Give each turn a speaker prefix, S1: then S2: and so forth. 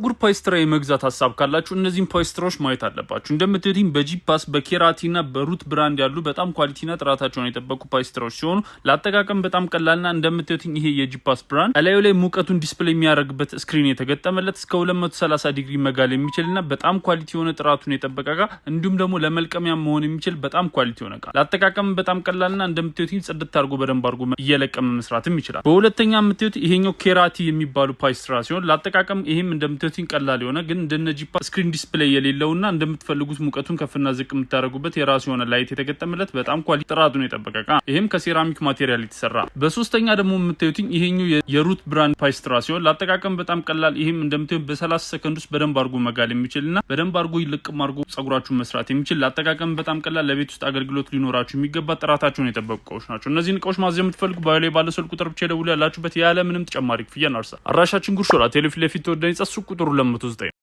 S1: ጉር ፓይስትራ የመግዛት ሐሳብ ካላችሁ እነዚህን ፓይስትራዎች ማየት አለባችሁ። እንደምትዩትኝ በጂፓስ በኬራቲና በሩት ብራንድ ያሉ በጣም ኳሊቲና ጥራታቸውን የጠበቁ ፓይስትራዎች ሲሆኑ ለአጠቃቀም በጣም ቀላልና እንደምትዩትኝ ይሄ የጂፓስ ብራንድ አላዩ ላይ ሙቀቱን ዲስፕሌይ የሚያደርግበት ስክሪን የተገጠመለት እስከ 230 ዲግሪ መጋል የሚችልና በጣም ኳሊቲ የሆነ ጥራቱን የጠበቀ እቃ እንዲሁም ደግሞ ለመልቀሚያ መሆን የሚችል በጣም ኳሊቲ የሆነ እቃ ለአጠቃቀም በጣም ቀላልና እንደምትዩትኝ ጽድት አድርጎ በደንብ አድርጎ እየለቀመ መስራትም ይችላል። በሁለተኛ የምትዩት ይሄኛው ኬራቲ የሚባሉ ፓይስትራ ሲሆን ለአጠቃቀም ይሄም እንደምትዩትኝ ቀላል የሆነ ግን እንደነ ጂፓስ ስክሪን ዲስፕሌይ የሌለውና እንደምትፈልጉት ሙቀቱን ከፍና ዝቅ የምታደርጉበት የራሱ የሆነ ላይት የተገጠመለት በጣም ኳሊቲ ጥራቱን የጠበቀ እቃ ይሄም ከሴራሚክ ማቴሪያል የተሰራ። በሶስተኛ ደግሞ የምትዩትኝ ይሄኛው የሩት ብራንድ ፓይስትራ ሲሆን ለአጠቃቀም በጣም ቀላል ይሄም እንደምትዩት በ30 ሰከንድ ውስጥ በደንብ አድርጎ መጋል የሚችልና በደንብ አድርጎ ይልቅም አድርጎ ጸጉራችሁን መስራት የሚችል ለአጠቃቀም በጣም ቀላል ለቤት ውስጥ አገልግሎት ሊኖራችሁ የሚገባ ጥራታቸውን የጠበቁ እቃዎች ናቸው። እነዚህን እቃዎች ማዘዝ የምትፈልጉ ባዮ ላይ ባለ ስልክ ቁጥር ብቻ ደውሉ ያላችሁበት ያለ ምንም ተጨማሪ ክፍያ እናርሳ። አራሻችን ጉርሾላ ቴሌፊት ለፊት ወደኝ ጸሱ ቁጥሩ 209